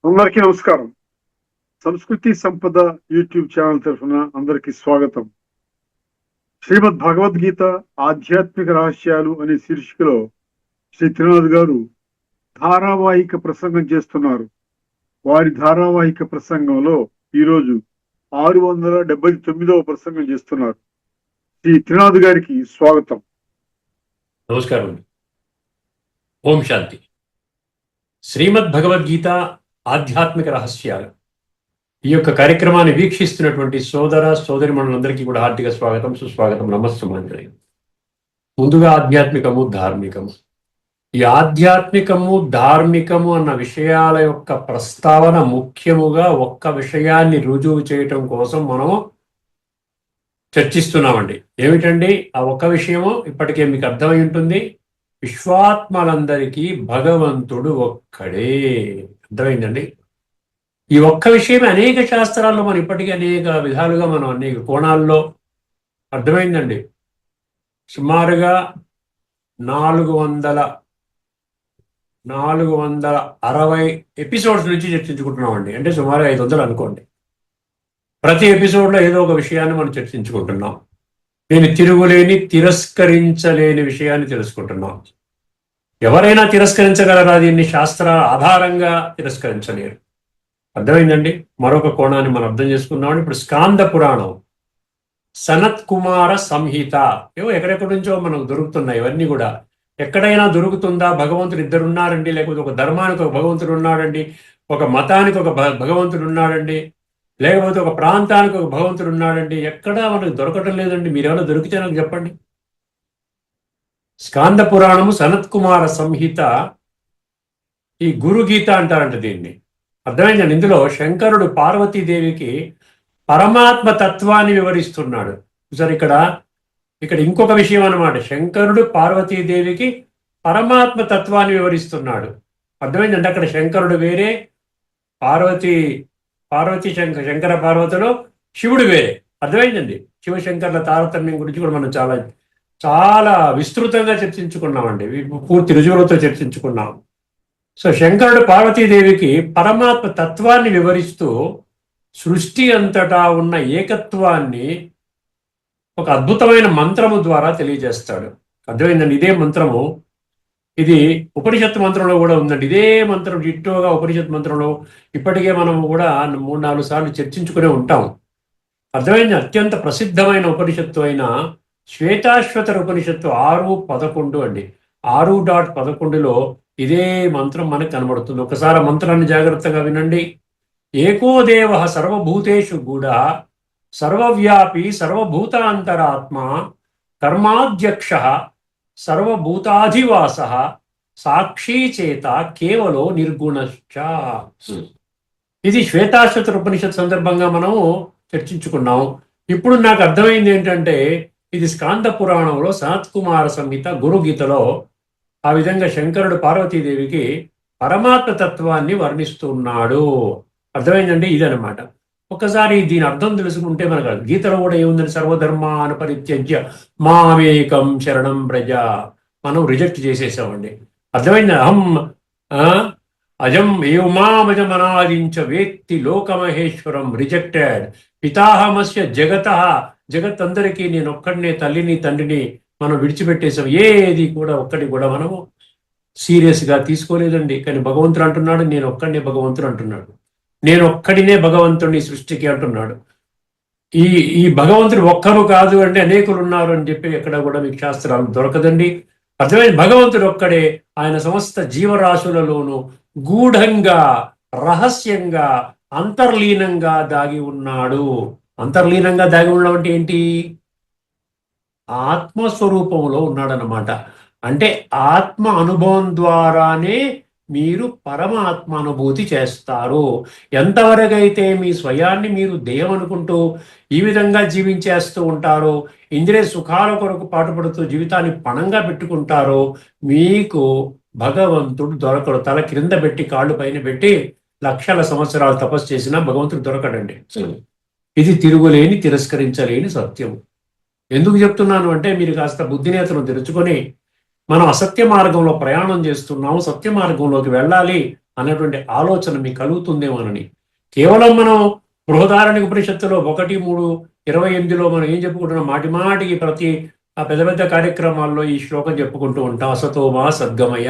అందరికీ నమస్కారం. సంస్కృతి సంపద యూట్యూబ్ ఛానల్ తరఫున అందరికీ స్వాగతం. శ్రీమద్ భగవద్గీత ఆధ్యాత్మిక రహస్యాలు అనే శీర్షికలో శ్రీ త్రినాథ్ గారు ధారావాహిక ప్రసంగం చేస్తున్నారు. వారి ధారావాహిక ప్రసంగంలో ఈరోజు 679వ ప్రసంగం చేస్తున్నారు. శ్రీ త్రినాథ్ గారికి స్వాగతం. నమస్కారం. ఓం శాంతి. శ్రీమద్ భగవద్గీత ఆధ్యాత్మిక రహస్యాలు ఈ యొక్క కార్యక్రమాన్ని వీక్షిస్తున్నటువంటి సోదర సోదరిమణులందరికీ కూడా హార్దిక స్వాగతం, సుస్వాగతం, నమస్సుమాంజలి. ముందుగా ఆధ్యాత్మికము, ధార్మికము. ఈ ఆధ్యాత్మికము, ధార్మికము అన్న విషయాల యొక్క ప్రస్తావన ముఖ్యముగా ఒక్క విషయాన్ని రుజువు చేయటం కోసం మనము చర్చిస్తున్నామండి. ఏమిటండి ఆ ఒక్క విషయము? ఇప్పటికే మీకు అర్థమై ఉంటుంది. విశ్వాత్మలందరికీ భగవంతుడు ఒక్కడే. అర్థమైందండి. ఈ ఒక్క విషయమే అనేక శాస్త్రాల్లో మనం ఇప్పటికీ అనేక విధాలుగా మనం అనేక కోణాల్లో అర్థమైందండి. సుమారుగా 460 ఎపిసోడ్స్ నుంచి చర్చించుకుంటున్నామండి. అంటే సుమారు 500 అనుకోండి. ప్రతి ఎపిసోడ్లో ఏదో ఒక విషయాన్ని మనం చర్చించుకుంటున్నాం. నేను తిరుగులేని, తిరస్కరించలేని విషయాన్ని తెలుసుకుంటున్నాం. ఎవరైనా తిరస్కరించగలరా? దీన్ని శాస్త్రాల ఆధారంగా తిరస్కరించలేరు. అర్థమైందండి. మరొక కోణాన్ని మనం అర్థం చేసుకున్నాం. ఇప్పుడు స్కాంద పురాణం, సనత్ కుమార సంహిత, ఏవో ఎక్కడెక్కడి నుంచో మనకు దొరుకుతున్నాయి. ఇవన్నీ కూడా ఎక్కడైనా దొరుకుతుందా? భగవంతుడు ఇద్దరు ఉన్నారండి, లేకపోతే ఒక ధర్మానికి ఒక భగవంతుడు ఉన్నాడండి, ఒక మతానికి ఒక భగవంతుడు ఉన్నాడండి, లేకపోతే ఒక ప్రాంతానికి ఒక భగవంతుడు ఉన్నాడండి. ఎక్కడా మనకు దొరకటం లేదండి. మీరేమైనా దొరికితే నాకు చెప్పండి. స్కాంద పురాణము, సనత్ కుమార సంహిత, ఈ గురుగీత అంటారంట దీన్ని. అర్థమైందండి. ఇందులో శంకరుడు పార్వతీదేవికి పరమాత్మ తత్వాన్ని వివరిస్తున్నాడు. సరే, ఇక్కడ ఇంకొక విషయం అన్నమాట. శంకరుడు పార్వతీదేవికి పరమాత్మ తత్వాన్ని వివరిస్తున్నాడు. అర్థమైందండి. అక్కడ శంకరుడు వేరే, పార్వతి శంకర పార్వతిలో శివుడు వేరే. అర్థమైందండి. శివశంకర్ల తారతమ్యం గురించి కూడా మనం చాలా చాలా విస్తృతంగా చర్చించుకున్నామండి. పూర్తి రుజువులతో చర్చించుకున్నాం. సో శంకరుడు పార్వతీదేవికి పరమాత్మ తత్వాన్ని వివరిస్తూ సృష్టి అంతటా ఉన్న ఏకత్వాన్ని ఒక అద్భుతమైన మంత్రము ద్వారా తెలియజేస్తాడు. అర్థమైందండి. ఇదే మంత్రము, ఇది ఉపనిషత్ మంత్రంలో కూడా ఉందండి. ఇదే మంత్రం డిట్టోగా ఉపనిషత్ మంత్రంలో ఇప్పటికే మనము కూడా 3-4 సార్లు చర్చించుకునే ఉంటాం. అర్థమైంది. అత్యంత ప్రసిద్ధమైన ఉపనిషత్తు అయిన శ్వేతాశ్వతర ఉపనిషత్తు 6.11 అండి. 6.11లో ఇదే మంత్రం మనకు కనబడుతుంది. ఒకసారి మంత్రాన్ని జాగ్రత్తగా వినండి. ఏకో దేవ సర్వభూతేషు కూడా సర్వవ్యాపి సర్వభూతాంతరాత్మ కర్మాధ్యక్ష సర్వభూతాధివాస సాక్షీ చేత కేవలో నిర్గుణశ్చ. ఇది శ్వేతాశ్వతర ఉపనిషత్ సందర్భంగా మనము చర్చించుకున్నాం. ఇప్పుడు నాకు అర్థమైంది ఏంటంటే, ఇది స్కాంద పురాణంలో సనత్ కుమార సంహిత గురుగీతలో ఆ విధంగా శంకరుడు పార్వతీదేవికి పరమాత్మ తత్వాన్ని వర్ణిస్తున్నాడు. అర్థమైందండి. ఇదనమాట. ఒకసారి దీని అర్థం తెలుసుకుంటే మనకు గీతలో కూడా ఏముందని, సర్వధర్మాన్ పరిత్యజ్య మామేకం శరణం ప్రజ, మనం రిజెక్ట్ చేసేసామండి. అర్థమైంది. అజం ఏమామజమనాదించ వేత్తి లోకమహేశ్వరం, రిజెక్టెడ్. పితాహమస్య జగత్ అందరికీ నేను ఒక్కడినే తల్లిని తండ్రిని మనం విడిచిపెట్టేసాం. ఏది కూడా ఒక్కటి కూడా మనము సీరియస్గా తీసుకోలేదండి. కానీ భగవంతుడు అంటున్నాడు, నేను ఒక్కడినే భగవంతుడు అంటున్నాడు. నేను ఒక్కడినే భగవంతుడిని సృష్టికి అంటున్నాడు. ఈ భగవంతుడు ఒక్కరు కాదు అంటే అనేకులు ఉన్నారు అని చెప్పి ఎక్కడ కూడా మీకు శాస్త్రాలు దొరకదండి. అర్థమైన భగవంతుడు ఒక్కడే. ఆయన సమస్త జీవరాశులలోనూ గూఢంగా, రహస్యంగా, అంతర్లీనంగా దాగి ఉన్నాడు. అంతర్లీనంగా దాగి ఉండడం అంటే ఏంటి? ఆత్మస్వరూపంలో ఉన్నాడనమాట. అంటే ఆత్మ అనుభవం ద్వారానే మీరు పరమాత్మ అనుభూతి చేస్తారు. ఎంతవరకైతే మీ స్వయాన్ని మీరు దేహం అనుకుంటూ ఈ విధంగా జీవించేస్తూ ఉంటారో, ఇంద్రియ సుఖాల కొరకు పాటుపడుతూ జీవితాన్ని పణంగా పెట్టుకుంటారో, మీకు భగవంతుడు దొరకడు. తల క్రింద పెట్టి కాళ్ళు పైన పెట్టి లక్షల సంవత్సరాలు తపస్సు చేసినా భగవంతుడు దొరకడండి. ఇది తిరుగులేని, తిరస్కరించలేని సత్యం. ఎందుకు చెప్తున్నాను అంటే, మీరు కాస్త బుద్ధినేతను తెరుచుకొని మనం అసత్య మార్గంలో ప్రయాణం చేస్తున్నాము, సత్య మార్గంలోకి వెళ్ళాలి అన్నటువంటి ఆలోచన మీకు కలుగుతుందేమోనని. కేవలం మనం బృహదారణ్యక ఉపనిషత్తులో 1:3:28లో మనం ఏం చెప్పుకుంటున్నాం, మాటి మాటికి ప్రతి పెద్ద పెద్ద కార్యక్రమాల్లో ఈ శ్లోకం చెప్పుకుంటూ ఉంటాం, అసతోమా సద్గమయ.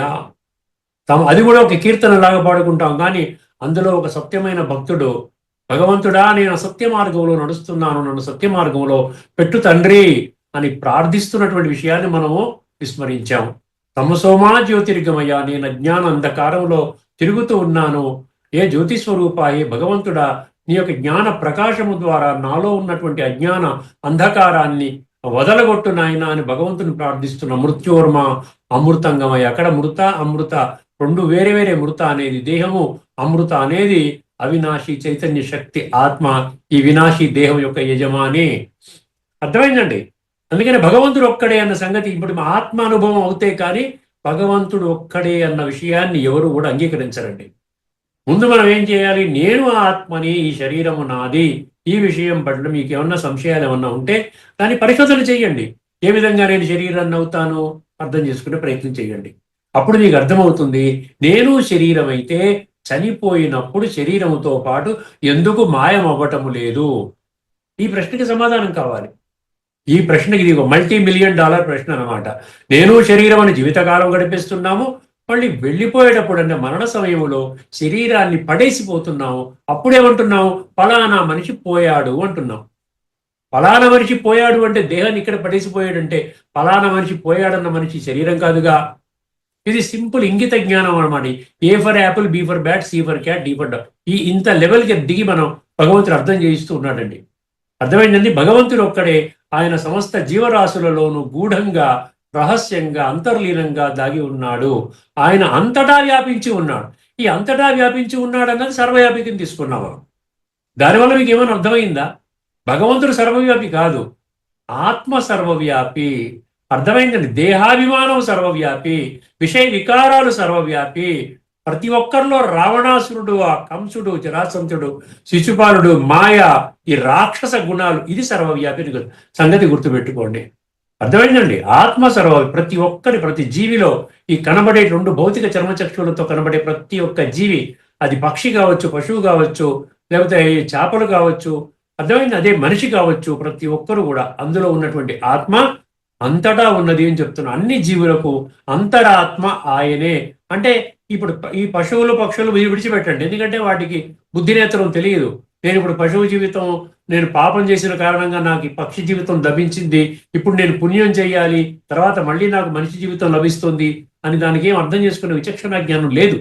అది కూడా ఒక కీర్తన లాగా పాడుకుంటాం. కానీ అందులో ఒక సత్యమైన భక్తుడు, భగవంతుడా నేను అసత్య మార్గంలో నడుస్తున్నాను, నన్ను సత్య మార్గంలో పెట్టు తండ్రి అని ప్రార్థిస్తున్నటువంటి విషయాన్ని మనము విస్మరించాం. తమసోమా జ్యోతిర్గమయ, నేను అజ్ఞాన అంధకారంలో తిరుగుతూ ఉన్నాను, ఏ జ్యోతి స్వరూప, ఏ భగవంతుడా నీ యొక్క జ్ఞాన ప్రకాశము ద్వారా నాలో ఉన్నటువంటి అజ్ఞాన అంధకారాన్ని వదలగొట్టు నాయన అని భగవంతుని ప్రార్థిస్తున్న. మృత్యోర్మ అమృతంగమయ్య. అక్కడ మృత అమృత రెండు వేరే వేరే. మృత అనేది దేహము, అమృత అనేది అవినాశి చైతన్య శక్తి ఆత్మ, ఈ వినాశి దేహం యొక్క యజమాని. అర్థమైందండి? అందుకని భగవంతుడు ఒక్కడే అన్న సంగతి ఇప్పుడు మా ఆత్మ అనుభవం అవుతే కానీ భగవంతుడు ఒక్కడే అన్న విషయాన్ని ఎవరు కూడా అంగీకరించరండి. ముందు మనం ఏం చేయాలి, నేను ఆత్మని, ఈ శరీరము నాది, ఈ విషయం పట్ల మీకు ఏమన్నా సంశయాలు ఏమన్నా ఉంటే దాన్ని పరిశోధన చేయండి. ఏ విధంగా నేను శరీరాన్ని అవుతాను అర్థం చేసుకునే ప్రయత్నం చేయండి. అప్పుడు మీకు అర్థమవుతుంది, నేను శరీరం అయితే చనిపోయినప్పుడు శరీరముతో పాటు ఎందుకు మాయం అవ్వటము లేదు. ఈ ప్రశ్నకి సమాధానం కావాలి. ఈ ప్రశ్నకి ఇది ఒక $multi-million ప్రశ్న అనమాట. నేను శరీరం అని జీవితకాలం గడిపిస్తున్నాము, మళ్ళీ వెళ్ళిపోయేటప్పుడు అంటే మరణ సమయంలో శరీరాన్ని పడేసిపోతున్నాము. అప్పుడేమంటున్నాము, ఫలానా మనిషి పోయాడు అంటున్నాం. ఫలానా మనిషి పోయాడు అంటే దేహాన్ని ఇక్కడ పడేసిపోయాడంటే ఫలానా మనిషి పోయాడన్న మనిషి శరీరం కాదుగా. ఇది సింపుల్ ఇంగిత జ్ఞానం అనమాట. A for apple, B for bat, C for cat, D for dog. ఇంత లెవెల్కి దిగి మనం భగవంతుడు అర్థం చేయిస్తూ ఉన్నాడండి. అర్థమైందండి? భగవంతుడు ఒక్కడే ఆయన సమస్త జీవరాశులలోనూ గూఢంగా, రహస్యంగా, అంతర్లీనంగా దాగి ఉన్నాడు. ఆయన అంతటా వ్యాపించి ఉన్నాడు. ఈ అంతటా వ్యాపించి ఉన్నాడు అన్నది సర్వవ్యాపికని తీసుకున్నాము. దానివల్ల మీకు ఏమైనా అర్థమైందా? భగవంతుడు సర్వవ్యాపి కాదు, ఆత్మ సర్వవ్యాపి. అర్థమైందండి? దేహాభిమానం సర్వవ్యాపి, విషయ వికారాలు సర్వవ్యాపి. ప్రతి ఒక్కరిలో రావణాసురుడు, ఆ కంసుడు, జరాసంతుడు, శిశుపాలుడు, మాయ, ఈ రాక్షస గుణాలు, ఇది సర్వవ్యాపి సంగతి గుర్తుపెట్టుకోండి. అర్థమైందండి? ఆత్మ సర్వవ్యాపి. ప్రతి ఒక్కరి, ప్రతి జీవిలో ఈ కనబడే 2 భౌతిక చర్మచక్షులతో కనబడే ప్రతి ఒక్క జీవి, అది పక్షి కావచ్చు, పశువు కావచ్చు, లేకపోతే చేపలు కావచ్చు, అర్థమైంది, అదే మనిషి కావచ్చు, ప్రతి ఒక్కరు కూడా అందులో ఉన్నటువంటి ఆత్మ అంతటా ఉన్నది అని చెప్తున్నా. అన్ని జీవులకు అంతరాత్మ ఆయనే. అంటే ఇప్పుడు ఈ పశువులు, పక్షులు విడిచిపెట్టండి, ఎందుకంటే వాటికి బుద్ధినేత్రం తెలియదు. నేను ఇప్పుడు పశువు జీవితం, నేను పాపం చేసిన కారణంగా నాకు ఈ పక్షి జీవితం లభించింది, ఇప్పుడు నేను పుణ్యం చేయాలి, తర్వాత మళ్ళీ నాకు మనిషి జీవితం లభిస్తుంది అని దానికి ఏం అర్థం చేసుకునే విచక్షణ జ్ఞానం లేదు.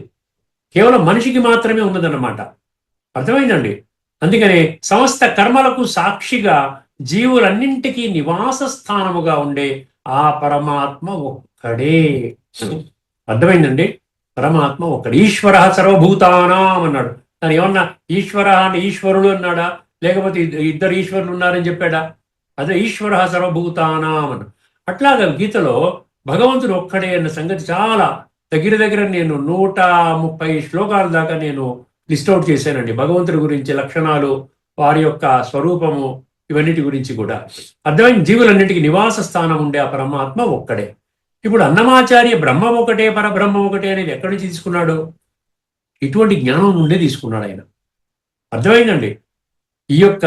కేవలం మనిషికి మాత్రమే ఉన్నదన్నమాట. అర్థమైందండి? అందుకనే సమస్త కర్మలకు సాక్షిగా జీవులన్నింటికీ నివాస స్థానముగా ఉండే ఆ పరమాత్మ ఒక్కడే. అర్థమైందండి? పరమాత్మ ఒక్కడే. ఈశ్వర సర్వభూతానాం అన్నాడు. దాని ఏమన్నా ఈశ్వర అంటే ఈశ్వరుడు అన్నాడా, లేకపోతే ఇద్దరు ఈశ్వరులు ఉన్నారని చెప్పాడా? అదే ఈశ్వర సర్వభూతానాం అన్నాడు. అట్లాగా గీతలో భగవంతుడు ఒక్కడే అన్న సంగతి చాలా దగ్గర నేను 130 శ్లోకాల దాకా నేను లిస్ట్ అవుట్ చేశానండి. భగవంతుడి గురించి, లక్షణాలు, వారి యొక్క స్వరూపము, ఇవన్నిటి గురించి కూడా. అర్థమైన జీవులన్నింటికి నివాస స్థానం ఉండే ఆ పరమాత్మ ఒక్కడే. ఇప్పుడు అన్నమాచార్య బ్రహ్మం ఒకటే, పరబ్రహ్మం ఒకటే అనేది ఎక్కడి నుంచి తీసుకున్నాడు? ఇటువంటి జ్ఞానం నుండే తీసుకున్నాడు ఆయన. అర్థమైందండి? ఈ యొక్క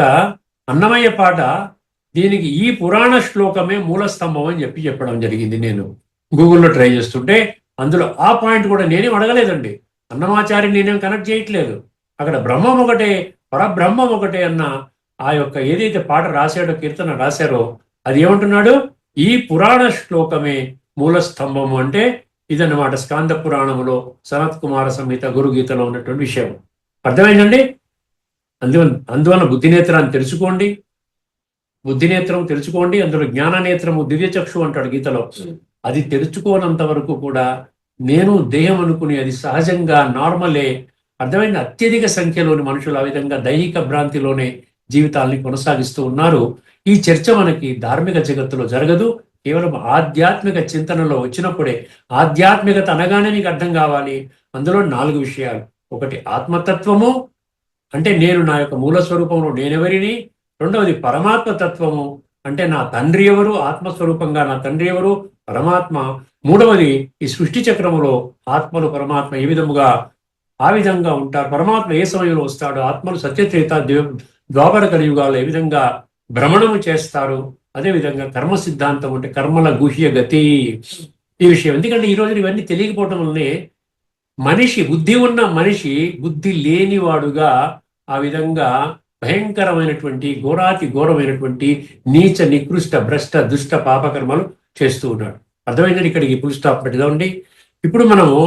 అన్నమయ్య పాట, దీనికి ఈ పురాణ శ్లోకమే మూలస్తంభం అని చెప్పడం జరిగింది. నేను గూగుల్లో ట్రై చేస్తుంటే అందులో ఆ పాయింట్ కూడా నేనేం అడగలేదండి. అన్నమాచార్య నేనేం కనెక్ట్ చేయట్లేదు. అక్కడ బ్రహ్మం ఒకటే, పరబ్రహ్మం ఒకటే అన్న ఆ యొక్క ఏదైతే పాట రాశాడో, కీర్తన రాశారో, అది ఏమంటున్నాడు? ఈ పురాణ శ్లోకమే మూలస్తంభము అంటే ఇదన్నమాట. స్కాంద పురాణములో, సనత్ కుమార సంహిత, గురుగీతలో ఉన్నటువంటి విషయం. అర్థమైందండి? అందువల్ల బుద్ధినేత్రాన్ని తెలుసుకోండి. బుద్ధినేత్రం తెలుసుకోండి. అందులో జ్ఞాననేత్రము, దివ్యచక్షు అంటాడు గీతలో. అది తెరుచుకోనంత వరకు కూడా నేను దేహం అనుకుని అది సహజంగా నార్మలే. అర్థమైన అత్యధిక సంఖ్యలోని మనుషులు ఆ విధంగా దైహిక భ్రాంతిలోనే జీవితాల్ని కొనసాగిస్తూ ఉన్నారు. ఈ చర్చ మనకి ధార్మిక జగత్తులో జరగదు. కేవలం ఆధ్యాత్మిక చింతనలో వచ్చినప్పుడే. ఆధ్యాత్మికత అనగానే నీకు అర్థం కావాలి. అందులో 4 విషయాలు. ఒకటి ఆత్మతత్వము, అంటే నేను నా యొక్క మూల స్వరూపంలో నేనెవరిని. రెండవది పరమాత్మ తత్వము, అంటే నా తండ్రి ఎవరు, ఆత్మస్వరూపంగా నా తండ్రి ఎవరు, పరమాత్మ. మూడవది ఈ సృష్టి చక్రములో ఆత్మలు, పరమాత్మ ఏ విధముగా ఆ విధంగా ఉంటారు. పరమాత్మ ఏ సమయంలో వస్తాడు, ఆత్మలు సత్యచేత ద్వాపర కలియుగాలు ఏ విధంగా భ్రమణము చేస్తారు, అదేవిధంగా కర్మ సిద్ధాంతం అంటే కర్మల గుహ్య గతి, ఈ విషయం. ఎందుకంటే ఈ రోజు ఇవన్నీ తెలియకపోవటం వల్లనే మనిషి, బుద్ధి ఉన్న మనిషి బుద్ధి లేనివాడుగా ఆ విధంగా భయంకరమైనటువంటి ఘోరాతి ఘోరమైనటువంటి నీచ నికృష్ట భ్రష్ట దుష్ట పాపకర్మలు చేస్తూ ఉన్నాడు. అర్థమైందని ఇక్కడికి ఫుల్ స్టాప్ పెడదామండి. ఇప్పుడు మనము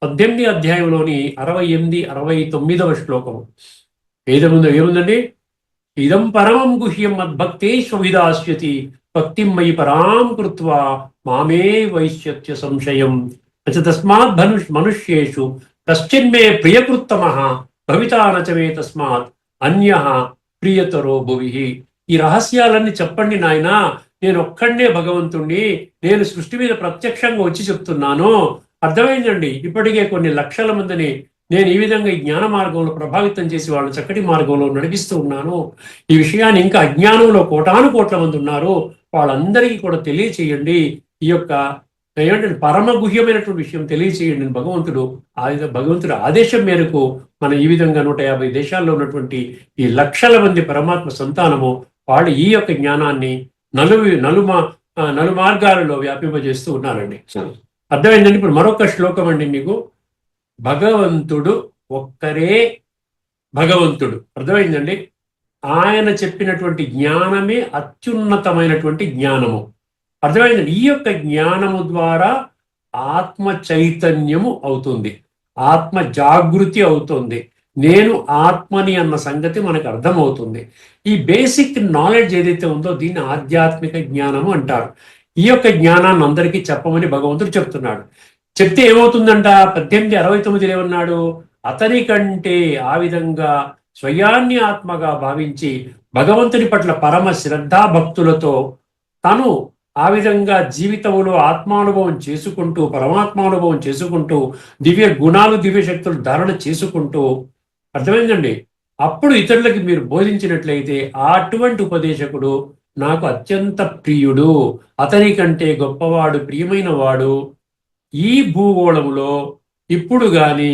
18 అధ్యాయంలోని 68, 69వ శ్లోకము ఏముందండి? ఇదం పరమం గుహ్యం మద్భక్తేష్విదాస్యతి భక్తిం మయి పరాం కృత్వా మామే వైశ్యత్య సంశయం తస్మాత్ మనుష్యేషు కశ్చిన్మే ప్రియకృత్తమః భవితా నచమే తస్మాత్ అన్యః ప్రియతరో భువి. ఈ రహస్యాలన్నీ చెప్పండి నాయనా, నేను ఒక్కడే భగవంతుణ్ణి, నేను సృష్టి మీద ప్రత్యక్షంగా వచ్చి చెప్తున్నాను. అర్థమైందండి. ఇప్పటికే కొన్ని లక్షల మందిని నేను ఈ విధంగా ఈ జ్ఞాన మార్గంలో ప్రభావితం చేసి వాళ్ళని చక్కటి మార్గంలో నడిపిస్తూ ఉన్నాను. ఈ విషయాన్ని ఇంకా అజ్ఞానంలో కోటాను కోట్ల మంది ఉన్నారు, వాళ్ళందరికీ కూడా తెలియచేయండి. ఈ యొక్క ఏమంటే పరమ గుహ్యమైనటువంటి విషయం తెలియచేయండి భగవంతుడు. భగవంతుడు ఆదేశం మేరకు మనం ఈ విధంగా 150 దేశాల్లో ఉన్నటువంటి ఈ లక్షల మంది పరమాత్మ సంతానము వాళ్ళు ఈ యొక్క జ్ఞానాన్ని నలు మార్గాలలో వ్యాపింపజేస్తూ ఉన్నారండి. అర్థమైందండి. ఇప్పుడు మరొక శ్లోకం అండి మీకు. భగవంతుడు ఒక్కరే భగవంతుడు. అర్థమైందండి. ఆయన చెప్పినటువంటి జ్ఞానమే అత్యున్నతమైనటువంటి జ్ఞానము. అర్థమైందండి. ఈ యొక్క జ్ఞానము ద్వారా ఆత్మ చైతన్యము అవుతుంది, ఆత్మ జాగృతి అవుతుంది, నేను ఆత్మని అన్న సంగతి మనకు అర్థమవుతుంది. ఈ బేసిక్ నాలెడ్జ్ ఏదైతే ఉందో దీన్ని ఆధ్యాత్మిక జ్ఞానము అంటారు. ఈ యొక్క జ్ఞానాన్ని అందరికీ చెప్పమని భగవంతుడు చెప్తున్నాడు. చెప్తే ఏమవుతుందంట? 1869 ఏమన్నాడు? అతని కంటే ఆ విధంగా స్వయాన్ని ఆత్మగా భావించి భగవంతుని పట్ల పరమ శ్రద్ధా భక్తులతో తను ఆ విధంగా జీవితంలో ఆత్మానుభవం చేసుకుంటూ పరమాత్మానుభవం చేసుకుంటూ దివ్య గుణాలు దివ్య శక్తులు ధారణ చేసుకుంటూ, అర్థమైందండి, అప్పుడు ఇతరులకి మీరు బోధించినట్లయితే అటువంటి ఉపదేశకుడు నాకు అత్యంత ప్రియుడు, అతని కంటే గొప్పవాడు, ప్రియమైన వాడు ఈ భూగోళములో ఇప్పుడు గాని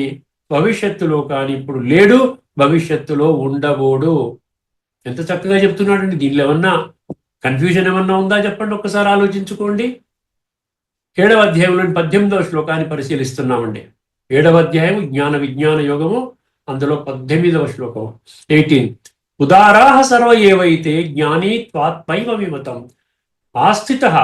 భవిష్యత్తులో కానీ ఇప్పుడు లేడు, భవిష్యత్తులో ఉండబోడు. ఎంత చక్కగా చెప్తున్నాడండి. దీనిలో ఏమన్నా కన్ఫ్యూజన్ ఏమన్నా ఉందా చెప్పండి, ఒక్కసారి ఆలోచించుకోండి. 7వ అధ్యాయంలోని 18వ శ్లోకాన్ని పరిశీలిస్తున్నామండి. 7వ అధ్యాయం జ్ఞాన విజ్ఞాన యోగము, అందులో 18వ శ్లోకం 18. ఉదారాహ సర్వ ఏవైతే జ్ఞానీ త్వాత్మైవ విమతం ఆస్థితః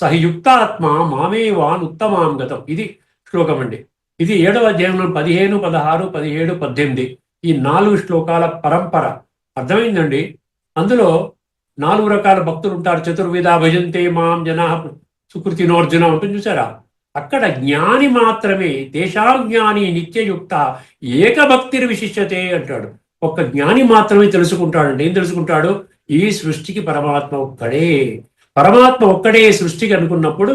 సహయుక్తాత్మ మామేవాన్ ఉత్తమాం గతం. ఇది శ్లోకం అండి. ఇది 7వ అధ్యాయంలో 15, 16, 17, 18 ఈ 4 శ్లోకాల పరంపర. అర్థమైందండి. అందులో 4 రకాల భక్తులు ఉంటారు. చతుర్విధ భజంతే మాం జనా సుకృతినోర్జున ఉంటుంది చూసారా. అక్కడ జ్ఞాని మాత్రమే తేషాం జ్ఞాని నిత్యయుక్త ఏకభక్తిర్ విశిష్యతే అంటాడు. ఒక్క జ్ఞాని మాత్రమే తెలుసుకుంటాడండి. ఏం తెలుసుకుంటాడు? ఈ సృష్టికి పరమాత్మ ఒక్కడే, పరమాత్మ ఒక్కడే సృష్టికి అనుకున్నప్పుడు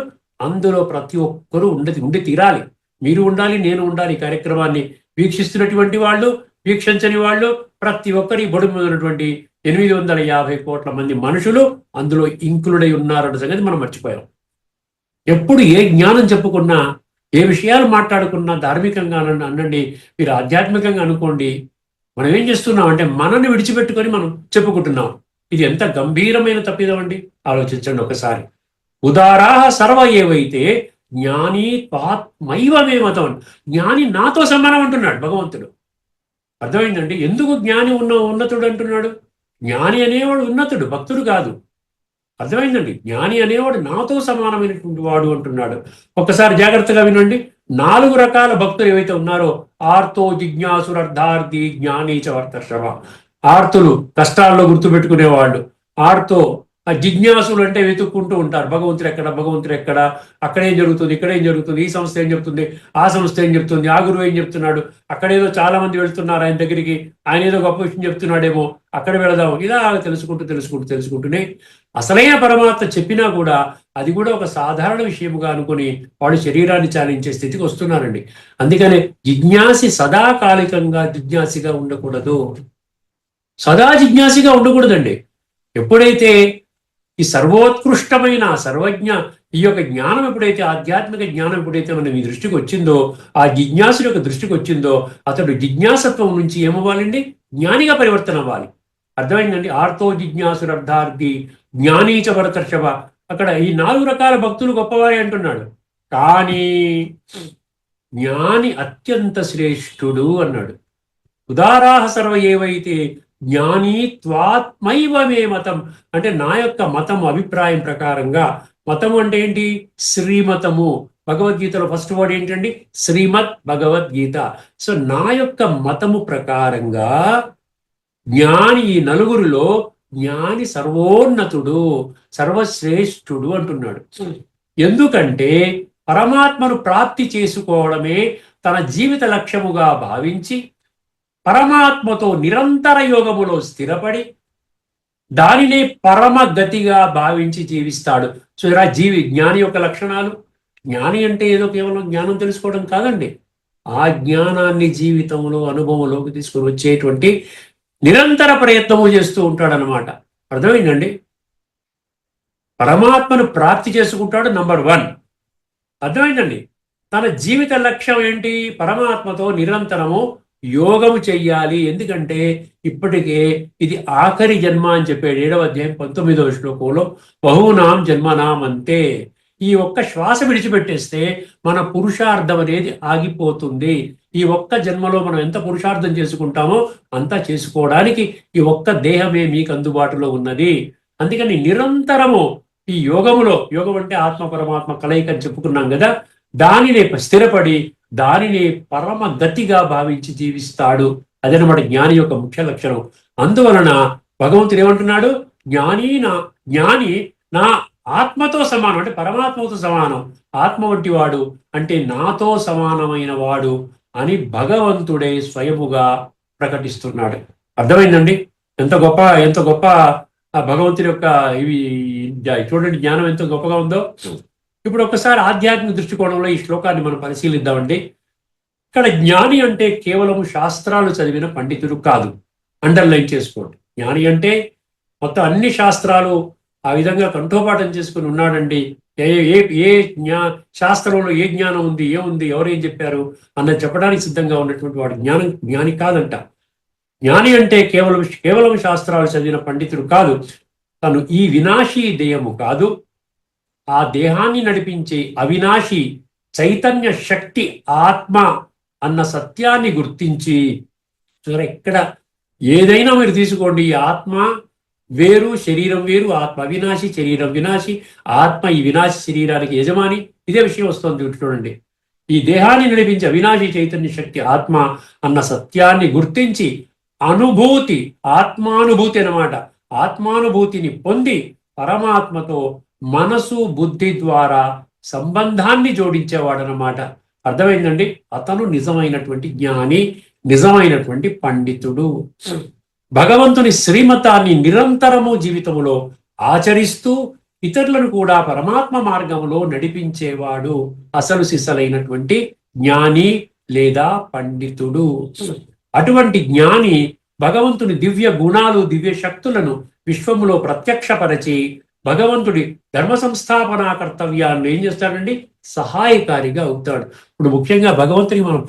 అందులో ప్రతి ఒక్కరూ ఉండి తీరాలి. మీరు ఉండాలి, నేను ఉండాలి. ఈ కార్యక్రమాన్ని వీక్షిస్తున్నటువంటి వాళ్ళు, వీక్షించని వాళ్ళు, ప్రతి ఒక్కరి బొడు ఉన్నటువంటి 850 కోట్ల మంది మనుషులు అందులో ఇంక్లూడై ఉన్నారన్న సంగతి మనం మర్చిపోయాం. ఎప్పుడు ఏ జ్ఞానం చెప్పుకున్నా, ఏ విషయాలు మాట్లాడుకున్నా, ధార్మికంగా అనండి, మీరు ఆధ్యాత్మికంగా అనుకోండి, మనం ఏం చేస్తున్నాం అంటే మనల్ని విడిచిపెట్టుకొని మనం చెప్పుకుంటున్నాం. ఇది ఎంత గంభీరమైన తప్పిదం అండి. ఆలోచించండి ఒకసారి. ఉదారాహ సర్వ ఏవైతే జ్ఞాని త్వాత్మైవమే మతం. జ్ఞాని నాతో సమానం అంటున్నాడు భగవంతుడు. అర్థమైందండి. ఎందుకు జ్ఞాని ఉన్నతుడు అంటున్నాడు? జ్ఞాని అనేవాడు ఉన్నతుడు, భక్తుడు కాదు. అర్థమైందండి. జ్ఞాని అనేవాడు నాతో సమానమైనటువంటి వాడు అంటున్నాడు. ఒక్కసారి జాగ్రత్తగా వినండి. 4 రకాల భక్తులు ఏవైతే ఉన్నారో, ఆర్తో జిజ్ఞాసురర్థార్థి జ్ఞానీ చ వర్తర్షభ. ఆర్తులు కష్టాల్లో గుర్తుపెట్టుకునేవాళ్ళు, ఆర్తో జిజ్ఞాసులు అంటే వెతుక్కుంటూ ఉంటారు. భగవంతుడు ఎక్కడ, భగవంతుడు ఎక్కడ, అక్కడేం జరుగుతుంది, ఇక్కడేం జరుగుతుంది, ఈ సంస్థ ఏం చెప్తుంది, ఆ సంస్థ ఏం చెప్తుంది, ఆ గురువు ఏం చెప్తున్నాడు, అక్కడేదో చాలా మంది వెళ్తున్నారు ఆయన దగ్గరికి, ఆయన ఏదో గొప్ప విషయం చెప్తున్నాడేమో, అక్కడ వెళదాం, ఇలా తెలుసుకుంటూనే అసలైన పరమాత్మ చెప్పినా కూడా అది కూడా ఒక సాధారణ విషయముగా అనుకుని వాడు శరీరాన్ని చాలించే స్థితికి వస్తున్నారండి. అందుకనే జిజ్ఞాసి సదాకాలికంగా జిజ్ఞాసిగా ఉండకూడదు, సదా జిజ్ఞాసిగా ఉండకూడదండి. ఎప్పుడైతే ఈ సర్వోత్కృష్టమైన సర్వజ్ఞ ఈ యొక్క జ్ఞానం ఎప్పుడైతే, ఆధ్యాత్మిక జ్ఞానం ఎప్పుడైతే మనం ఈ దృష్టికి వచ్చిందో, ఆ జిజ్ఞాసుడు యొక్క దృష్టికి వచ్చిందో, అతడు జిజ్ఞాసత్వం నుంచి ఏమవ్వాలండి? జ్ఞానిగా పరివర్తన అవ్వాలి. అర్థమైందండి? ఆర్తో జిజ్ఞాసురర్థార్థి జ్ఞానీచ భరతర్షభ. అక్కడ ఈ 4 రకాల భక్తులు గొప్పవారే అంటున్నాడు. కానీ జ్ఞాని అత్యంత శ్రేష్ఠుడు అన్నాడు. ఉదారాహ సర్వ ఏవైతే జ్ఞానీ త్వాత్మైవ మే మతం. అంటే నా యొక్క మతం, అభిప్రాయం ప్రకారంగా. మతము అంటే ఏంటి? శ్రీమతము. భగవద్గీతలో ఫస్ట్ వర్డ్ ఏంటండి? శ్రీమద్ భగవద్గీత. సో నా యొక్క మతము ప్రకారంగా జ్ఞాని, ఈ నలుగురిలో జ్ఞాని సర్వోన్నతుడు, సర్వశ్రేష్ఠుడు అంటున్నాడు. ఎందుకంటే పరమాత్మను ప్రాప్తి చేసుకోవడమే తన జీవిత లక్ష్యముగా భావించి పరమాత్మతో నిరంతర యోగములో స్థిరపడి దానినే పరమ గతిగా భావించి జీవిస్తాడు. సో ఇలా జ్ఞాని యొక్క లక్షణాలు. జ్ఞాని అంటే ఏదో కేవలం జ్ఞానం తెలుసుకోవడం కాదండి. ఆ జ్ఞానాన్ని జీవితంలో, అనుభవంలోకి తీసుకుని వచ్చేటువంటి నిరంతర ప్రయత్నము చేస్తూ ఉంటాడనమాట. అర్థమైందండి? పరమాత్మను ప్రాప్తి చేసుకుంటాడు, నంబర్ 1. అర్థమైందండి? తన జీవిత లక్ష్యం ఏంటి? పరమాత్మతో నిరంతరము యోగము చెయ్యాలి. ఎందుకంటే ఇప్పటికే ఇది ఆఖరి జన్మ అని చెప్పాడు 7వ అధ్యాయం 19వ శ్లోకంలో. బహూనాం జన్మనాం అంతే. ఈ ఒక్క శ్వాస విడిచిపెట్టేస్తే మన పురుషార్థం అనేది ఆగిపోతుంది. ఈ ఒక్క జన్మలో మనం ఎంత పురుషార్థం చేసుకుంటామో అంతా చేసుకోవడానికి ఈ ఒక్క దేహమే మీకు అందుబాటులో ఉన్నది. అందుకని నిరంతరము ఈ యోగములో, యోగం అంటే ఆత్మ పరమాత్మ కలయిక అని చెప్పుకున్నాం కదా, దానిని స్థిరపడి దానిని పరమ గతిగా భావించి జీవిస్తాడు. అదనమాట జ్ఞాని యొక్క ముఖ్య లక్షణం. అందువలన భగవంతుడు ఏమంటున్నాడు? జ్ఞాని నా ఆత్మతో సమానం, అంటే పరమాత్మతో సమానం. ఆత్మ వంటి వాడు అంటే నాతో సమానమైన వాడు అని భగవంతుడే స్వయముగా ప్రకటిస్తున్నాడు. అర్థమైందండి? ఎంత గొప్ప భగవంతుడి యొక్క ఇవి చూడండి, జ్ఞానం ఎంత గొప్పగా ఉందో. ఇప్పుడు ఒకసారి ఆధ్యాత్మిక దృష్టికోణంలో ఈ శ్లోకాన్ని మనం పరిశీలిద్దామండి. ఇక్కడ జ్ఞాని అంటే కేవలం శాస్త్రాలు చదివిన పండితుడు కాదు. అండర్లైన్ చేసుకోండి. జ్ఞాని అంటే మొత్తం అన్ని శాస్త్రాలు ఆ విధంగా కంఠోపాఠం చేసుకుని ఉన్నాడండి. ఏ శాస్త్రంలో ఏ జ్ఞానం ఉంది, ఏముంది, ఎవరేం చెప్పారు అన్నది చెప్పడానికి సిద్ధంగా ఉన్నటువంటి వాడు జ్ఞాని కాదంట. జ్ఞాని అంటే కేవలం శాస్త్రాలు చదివిన పండితుడు కాదు. తను ఈ వినాశీ దేహము కాదు, ఆ దేహాన్ని నడిపించే అవినాశి చైతన్య శక్తి ఆత్మ అన్న సత్యాన్ని గుర్తించి, ఇక్కడ ఏదైనా మీరు తీసుకోండి, ఈ ఆత్మ వేరు, శరీరం వేరు, ఆత్మ అవినాశి, శరీరం వినాశి, ఆత్మ ఈ వినాశి శరీరానికి యజమాని. ఇదే విషయం వస్తుంది చూడండి. ఈ దేహాన్ని నడిపించే అవినాశి చైతన్య శక్తి ఆత్మ అన్న సత్యాన్ని గుర్తించి అనుభూతి, ఆత్మానుభూతి అన్నమాట, ఆత్మానుభూతిని పొంది పరమాత్మతో మనసు బుద్ధి ద్వారా సంబంధాన్ని జోడించేవాడనమాట. అర్థమైందండి? అతను నిజమైనటువంటి జ్ఞాని, నిజమైనటువంటి పండితుడు. భగవంతుని శ్రీమతాన్ని నిరంతరము జీవితంలో ఆచరిస్తూ ఇతరులను కూడా పరమాత్మ మార్గంలో నడిపించేవాడు అసలు సిసలైనటువంటి జ్ఞాని లేదా పండితుడు. అటువంటి జ్ఞాని భగవంతుని దివ్య గుణాలు, దివ్య శక్తులను విశ్వములో ప్రత్యక్షపరచి భగవంతుడి ధర్మ సంస్థాపనా కర్తవ్యాన్ని ఏం చేస్తాడండి? సహాయకారిగా అవుతాడు. ఇప్పుడు ముఖ్యంగా భగవంతుని మనం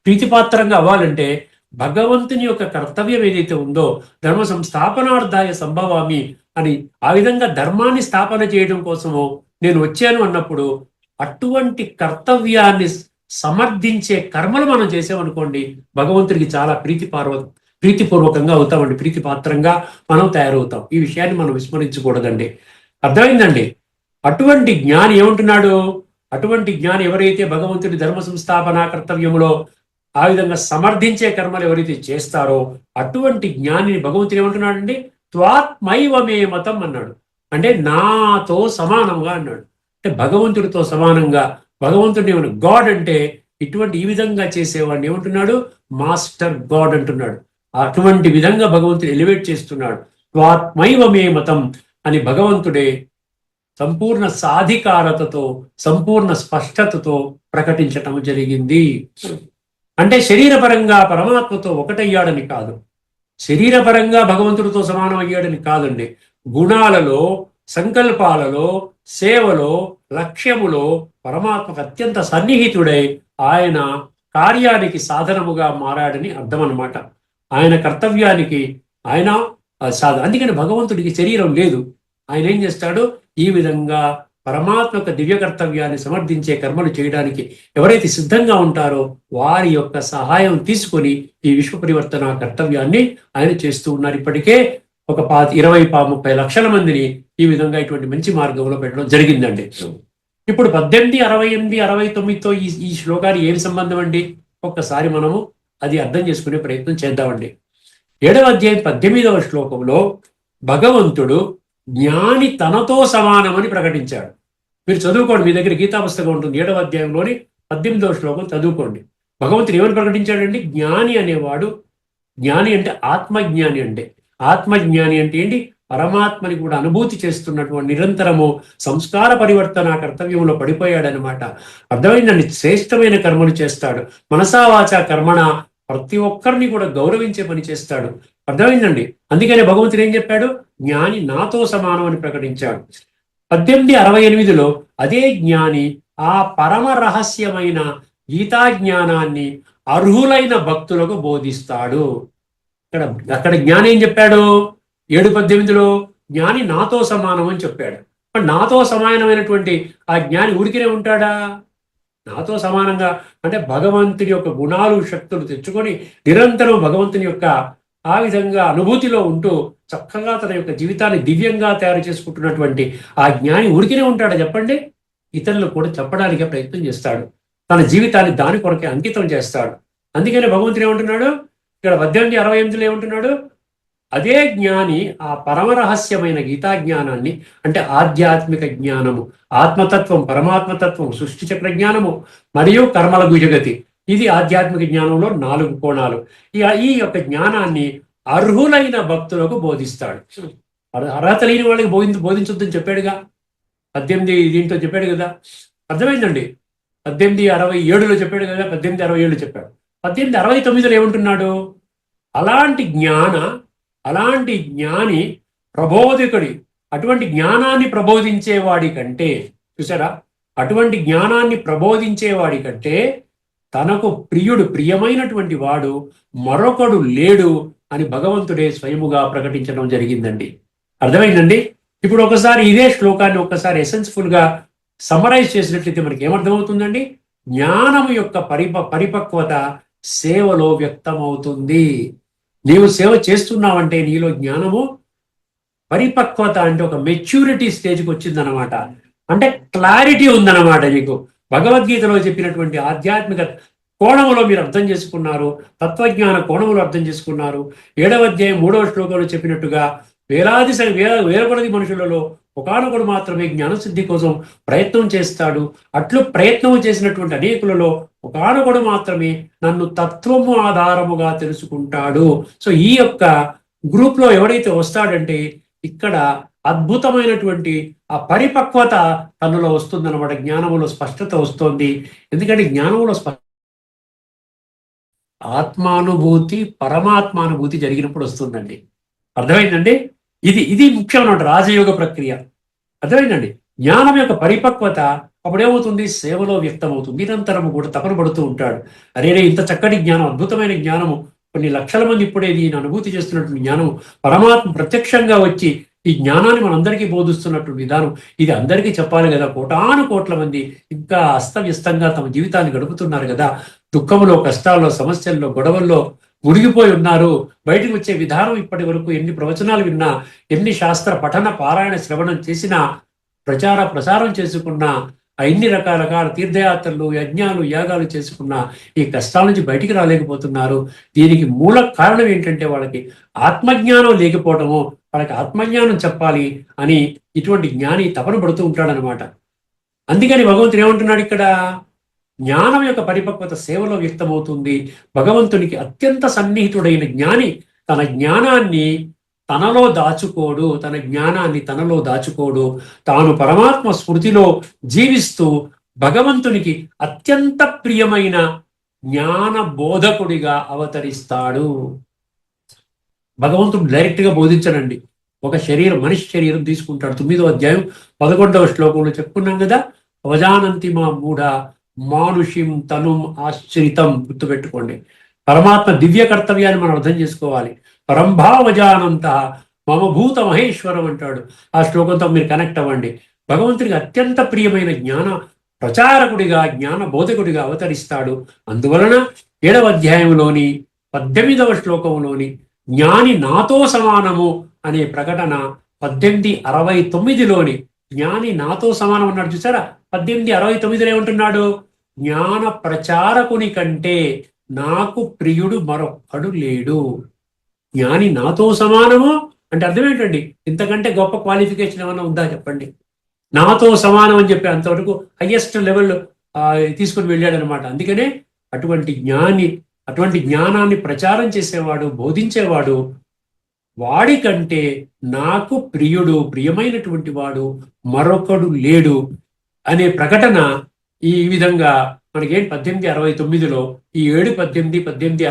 ప్రీతిపాత్రంగా అవ్వాలంటే భగవంతుని యొక్క కర్తవ్యం ఏదైతే ఉందో, ధర్మ సంస్థాపనార్థాయ సంభవామి అని, ఆ విధంగా ధర్మాన్ని స్థాపన చేయడం కోసము నేను వచ్చాను అన్నప్పుడు అటువంటి కర్తవ్యాన్ని సమర్థించే కర్మలు మనం చేసామనుకోండి, భగవంతుడికి చాలా ప్రీతిపూర్వకంగా అవుతామండి, ప్రీతిపాత్రంగా మనం తయారవుతాం. ఈ విషయాన్ని మనం విస్మరించకూడదండి. అర్థమైందండి? అటువంటి జ్ఞాని ఏమంటున్నాడు? అటువంటి జ్ఞాని ఎవరైతే భగవంతుడి ధర్మ సంస్థాపనా కర్తవ్యములో ఆ విధంగా సమర్థించే కర్మలు ఎవరైతే చేస్తారో అటువంటి జ్ఞానిని భగవంతుడు ఏమంటున్నాడండి? త్వాత్మైవమే మతం అన్నాడు. అంటే నాతో సమానంగా అన్నాడు. అంటే భగవంతుడితో సమానంగా. భగవంతుడిని ఏమన్నా గాడ్ అంటే ఈ విధంగా చేసేవాడిని ఏమంటున్నాడు? మాస్టర్ గాడ్ అంటున్నాడు. అటువంటి విధంగా భగవంతుడు ఎలివేట్ చేస్తున్నాడు. త్వాత్మైవమే మతం అని భగవంతుడే సంపూర్ణ సాధికారతతో, సంపూర్ణ స్పష్టతతో ప్రకటించటం జరిగింది. అంటే శరీరపరంగా పరమాత్మతో ఒకటయ్యాడని కాదు, శరీరపరంగా భగవంతుడితో సమానం అయ్యాడని కాదండి. గుణాలలో సంకల్పాలలో, సేవలో, లక్ష్యములో పరమాత్మకు అత్యంత సన్నిహితుడై ఆయన కార్యానికి సాధనముగా మారాడని అర్థం అన్నమాట. ఆయన కర్తవ్యానికి ఆయన అందుకని భగవంతుడికి శరీరం లేదు. ఆయన ఏం చేస్తాడు, ఈ విధంగా పరమాత్మ యొక్క దివ్య కర్తవ్యాన్ని సమర్థించే కర్మలు చేయడానికి ఎవరైతే సిద్ధంగా ఉంటారో వారి యొక్క సహాయం తీసుకొని ఈ విశ్వ పరివర్తన కర్తవ్యాన్ని ఆయన చేస్తూ ఉన్నారు. ఇప్పటికే ఒక 20-30 లక్షల మందిని ఈ విధంగా ఇటువంటి మంచి మార్గంలో పెట్టడం జరిగిందండి. ఇప్పుడు 18, 68, 69తో ఈ శ్లోకానికి ఏమి సంబంధం అండి? ఒక్కసారి మనము అది అర్థం చేసుకునే ప్రయత్నం చేద్దామండి. 7వ అధ్యాయం 18వ శ్లోకంలో భగవంతుడు జ్ఞాని తనతో సమానమని ప్రకటించాడు. మీరు చదువుకోండి, మీ దగ్గర గీతా పుస్తకం ఉంటుంది. 7వ అధ్యాయంలోని 18వ శ్లోకం చదువుకోండి. భగవంతుడు ఏమని ప్రకటించాడండి? జ్ఞాని అనేవాడు, జ్ఞాని అంటే ఆత్మజ్ఞాని, అంటే ఆత్మజ్ఞాని అంటే ఏంటి? పరమాత్మని కూడా అనుభూతి చేస్తున్నటువంటి నిరంతరము సంస్కార పరివర్తన కర్తవ్యంలో పడిపోయాడనమాట. అర్థమైందండి? శ్రేష్టమైన కర్మలు చేస్తాడు. మనసా వాచా కర్మణ ప్రతి ఒక్కరిని కూడా గౌరవించే పని చేస్తాడు. అర్థమైందండి? అందుకనే భగవంతుడు ఏం చెప్పాడు? జ్ఞాని నాతో సమానం అని ప్రకటించాడు. 1868లో అదే జ్ఞాని ఆ పరమ రహస్యమైన గీతా జ్ఞానాన్ని అర్హులైన భక్తులకు బోధిస్తాడు. అక్కడ జ్ఞాని ఏం చెప్పాడు? 7:18లో జ్ఞాని నాతో సమానం అని చెప్పాడు. మరి నాతో సమానమైనటువంటి ఆ జ్ఞాని ఊరికినే ఉంటాడా? నాతో సమానంగా అంటే భగవంతుని యొక్క గుణాలు, శక్తులు తెచ్చుకొని నిరంతరం భగవంతుని యొక్క ఆ విధంగా అనుభూతిలో ఉంటూ చక్కగా తన యొక్క జీవితాన్ని దివ్యంగా తయారు చేసుకుంటున్నటువంటి ఆ జ్ఞాని ఊరికినే ఉంటాడా చెప్పండి? ఇతరులు కూడా చెప్పడానికే ప్రయత్నం చేస్తాడు. తన జీవితాన్ని దాని కొరకే అంకితం చేస్తాడు. అందుకనే భగవంతుడు ఏమంటున్నాడు ఇక్కడ 18:68లో ఏమంటున్నాడు? అదే జ్ఞాని ఆ పరమరహస్యమైన గీతా జ్ఞానాన్ని, అంటే ఆధ్యాత్మిక జ్ఞానము, ఆత్మతత్వం, పరమాత్మతత్వం, సృష్టి చక్ర జ్ఞానము మరియు కర్మల గుజగతి, ఇది ఆధ్యాత్మిక జ్ఞానంలో 4 కోణాలు. ఈ యొక్క జ్ఞానాన్ని అర్హులైన భక్తులకు బోధిస్తాడు. అర్హత లేని వాళ్ళకి బోధించొద్దని చెప్పాడుగా. 18 దీంట్లో చెప్పాడు కదా. అర్థమైందండి? 1867లో చెప్పాడు కదా. 1867 చెప్పాడు. 1869లో ఏమంటున్నాడు? అలాంటి జ్ఞాని ప్రబోధకుడి, అటువంటి జ్ఞానాన్ని ప్రబోధించేవాడి కంటే, చూసారా, అటువంటి జ్ఞానాన్ని ప్రబోధించేవాడి కంటే తనకు ప్రియమైనటువంటి వాడు మరొకడు లేడు అని భగవంతుడే స్వయముగా ప్రకటించడం జరిగిందండి. అర్థమైందండి? ఇప్పుడు ఒకసారి ఇదే శ్లోకాన్ని ఒక్కసారి ఎసెన్స్ఫుల్ గా సమరైజ్ చేసినట్లయితే మనకి ఏమర్థమవుతుందండి? జ్ఞానము యొక్క పరిపక్వత సేవలో వ్యక్తమవుతుంది. నీవు సేవ చేస్తున్నావంటే నీలో జ్ఞానము పరిపక్వత, అంటే ఒక మెచ్యూరిటీ స్టేజ్కి వచ్చిందనమాట. అంటే క్లారిటీ ఉందన్నమాట. నీకు భగవద్గీతలో చెప్పినటువంటి ఆధ్యాత్మిక కోణములో మీరు అర్థం చేసుకున్నారు, తత్వజ్ఞాన కోణములో అర్థం చేసుకున్నారు. 7వ అధ్యాయం 3వ శ్లోకంలో చెప్పినట్టుగా వేల మనుషులలో ఒకానొకడు మాత్రమే జ్ఞానసిద్ధి కోసం ప్రయత్నం చేస్తాడు. అట్లు ప్రయత్నం చేసినటువంటి అనేకులలో ఒకానొకడు మాత్రమే నన్ను తత్వము ఆధారముగా తెలుసుకుంటాడు. సో ఈ యొక్క గ్రూప్ లో ఎవడైతే వస్తాడంటే ఇక్కడ అద్భుతమైనటువంటి ఆ పరిపక్వత తనలో వస్తుందన్నమాట. జ్ఞానములో స్పష్టత వస్తుంది. ఎందుకంటే జ్ఞానములో ఆత్మానుభూతి, పరమాత్మానుభూతి జరిగినప్పుడు వస్తుందండి. అర్థమైందండి? ఇది ముఖ్యమైన రాజయోగ ప్రక్రియ. అర్థమైందండి? జ్ఞానం యొక్క పరిపక్వత అప్పుడేమవుతుంది? సేవలో వ్యక్తమవుతుంది. నిరంతరము కూడా తపన పడుతూ ఉంటాడు. అరే ఇంత చక్కటి జ్ఞానం, అద్భుతమైన జ్ఞానము, కొన్ని లక్షల మంది ఇప్పుడే దీన్ని అనుభూతి చేస్తున్నటువంటి జ్ఞానము, పరమాత్మ ప్రత్యక్షంగా వచ్చి ఈ జ్ఞానాన్ని మనందరికీ బోధిస్తున్నటువంటి విధానం, ఇది అందరికీ చెప్పాలి కదా. కోట్ల మంది ఇంకా అస్తవ్యస్తంగా తమ జీవితాన్ని గడుపుతున్నారు కదా. దుఃఖంలో, కష్టాల్లో, సమస్యల్లో, గొడవల్లో మునిగిపోయి ఉన్నారు. బయటకు వచ్చే విధానం ఇప్పటి వరకు ఎన్ని ప్రవచనాలు విన్నా, ఎన్ని శాస్త్ర పఠన పారాయణ శ్రవణం చేసినా, ప్రసారం చేసుకున్నా, ఎన్ని రకాల తీర్థయాత్రలు, యజ్ఞాలు, యాగాలు చేసుకున్నా ఈ కష్టాల నుంచి బయటికి రాలేకపోతున్నారు. దీనికి మూల కారణం ఏంటంటే వాళ్ళకి ఆత్మజ్ఞానం లేకపోవటము. వాళ్ళకి ఆత్మజ్ఞానం చెప్పాలి అని ఇటువంటి జ్ఞాని తపన పడుతూ ఉంటాడనమాట. అందుకని భగవంతుడు ఏమంటున్నాడు ఇక్కడ? జ్ఞానం యొక్క పరిపక్వత సేవలో వ్యక్తమవుతుంది. భగవంతునికి అత్యంత సన్నిహితుడైన జ్ఞాని తన జ్ఞానాన్ని తనలో దాచుకోడు. తాను పరమాత్మ స్మృతిలో జీవిస్తూ భగవంతునికి అత్యంత ప్రియమైన జ్ఞాన బోధకుడిగా అవతరిస్తాడు. భగవంతుడు డైరెక్ట్ గా బోధించడండి. ఒక మనిషి శరీరం తీసుకుంటాడు. 9వ అధ్యాయం 11వ శ్లోకంలో చెప్పుకున్నాం కదా, అవజానంతి మా మూఢ మానుషిం తనుం ఆశ్రితం. గుర్తుపెట్టుకోండి, పరమాత్మ దివ్య కర్తవ్యాన్ని మనం అర్థం చేసుకోవాలి. పరంభావజానంత మమ భూత మహేశ్వరం అంటాడు. ఆ శ్లోకంతో మీరు కనెక్ట్ అవ్వండి. భగవంతుడికి అత్యంత ప్రియమైన జ్ఞాన ప్రచారకుడిగా, జ్ఞాన బోధకుడిగా అవతరిస్తాడు. అందువలన 7వ అధ్యాయంలోని 18వ శ్లోకంలోని జ్ఞాని నాతో సమానము అనే ప్రకటన 1869లోని జ్ఞాని నాతో సమానం అన్నాడు చూసారా. 1869లో ఏమంటున్నాడు? జ్ఞాన ప్రచారకుని కంటే నాకు ప్రియుడు మరొక్కడు లేడు. జ్ఞాని నాతో సమానము అంటే అర్థం ఏంటండి? ఇంతకంటే గొప్ప క్వాలిఫికేషన్ ఏమైనా ఉందా చెప్పండి? నాతో సమానం అని చెప్పి అంతవరకు హయ్యెస్ట్ లెవెల్ తీసుకుని వెళ్ళాడనమాట. అందుకనే అటువంటి జ్ఞానాన్ని ప్రచారం చేసేవాడు, బోధించేవాడు, వాడికంటే నాకు ప్రియమైనటువంటి వాడు మరొకడు లేడు అనే ప్రకటన ఈ విధంగా మనకేం 1869లో ఈ 7, 18, 18,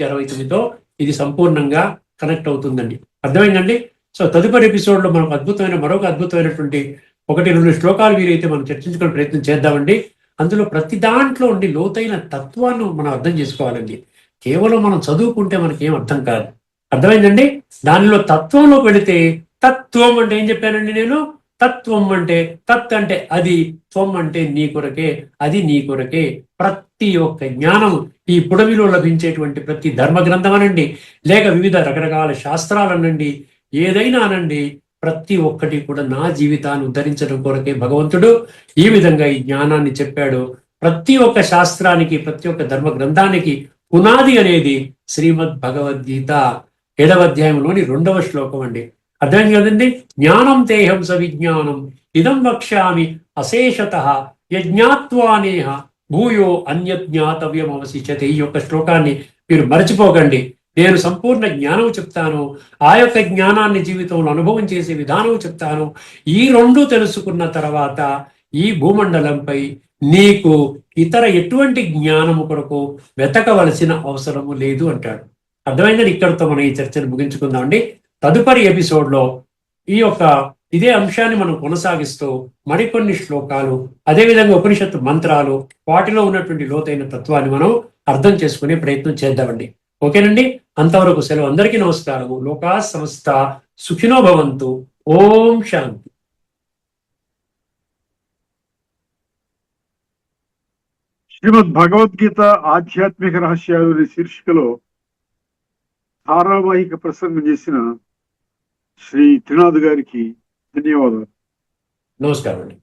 69తో ఇది సంపూర్ణంగా కనెక్ట్ అవుతుందండి. అర్థమైందండి? సో తదుపరి ఎపిసోడ్లో మనకు మరొక అద్భుతమైనటువంటి 1-2 శ్లోకాలు వీరైతే మనం చర్చించుకునే ప్రయత్నం చేద్దామండి. అందులో ప్రతి దాంట్లో ఉండి లోతైన తత్వాన్ని మనం అర్థం చేసుకోవాలండి. కేవలం మనం చదువుకుంటే మనకేం అర్థం కాదు. అర్థమైందండి? దానిలో తత్వంలో పెడితే, తత్వం అంటే ఏం చెప్పానండి నేను? తత్వం అంటే తత్ అంటే అది, త్వం అంటే నీ కొరకే, అది నీ కొరకే. ప్రతి ఒక్క జ్ఞానం ఈ పుడమిలో లభించేటువంటి ప్రతి ధర్మ గ్రంథం అనండి, లేక వివిధ రకరకాల శాస్త్రాలనండి, ఏదైనా అనండి, ప్రతి ఒక్కటి కూడా నా జీవితాన్ని ఉద్ధరించడం కొరకే భగవంతుడు ఈ విధంగా ఈ జ్ఞానాన్ని చెప్పాడు. ప్రతి ఒక్క శాస్త్రానికి, ప్రతి ఒక్క ధర్మ గ్రంథానికి పునాది అనేది శ్రీమద్ భగవద్గీత 7వ అధ్యాయంలోని 2వ శ్లోకం అండి. అర్థమైంది కదండి? జ్ఞానం తేహం సవిజ్ఞానం ఇదం వక్ష్యామి అశేషతః యజ్ఞాత్వానేహ భూయో అన్యజ్ఞాతవ్యం అవశిష్యతే. ఈ యొక్క శ్లోకాన్ని మీరు మరచిపోకండి. నేను సంపూర్ణ జ్ఞానం చెప్తాను, ఆ యొక్క జ్ఞానాన్ని జీవితంలో అనుభవం చేసే విధానం చెప్తాను. ఈ 2 తెలుసుకున్న తర్వాత ఈ భూమండలంపై నీకు ఇతర ఎటువంటి జ్ఞానము కొరకు వెతకవలసిన అవసరము లేదు అంటాడు. అర్థమైందని ఇక్కడితో మనం ఈ చర్చను ముగించుకుందామండి. తదుపరి ఎపిసోడ్లో ఇదే అంశాన్ని మనం కొనసాగిస్తూ మరికొన్ని శ్లోకాలు, అదేవిధంగా ఉపనిషత్తు మంత్రాలు, వాటిలో ఉన్నటువంటి లోతైన తత్వాన్ని మనం అర్థం చేసుకునే ప్రయత్నం చేద్దామండి. ఓకేనండి? అంతవరకు సెలవు. అందరికీ నమస్కారము. లోకా సమస్త సుఖినో భవంతు. ఓం శాంతి. శ్రీమద్ భగవద్గీత ఆధ్యాత్మిక రహస్యాలు అనే శీర్షికలో ధారావాహిక ప్రసంగం చేసిన శ్రీ త్రినాథ్ గారికి ధన్యవాదాలు. నమస్కారం అండి.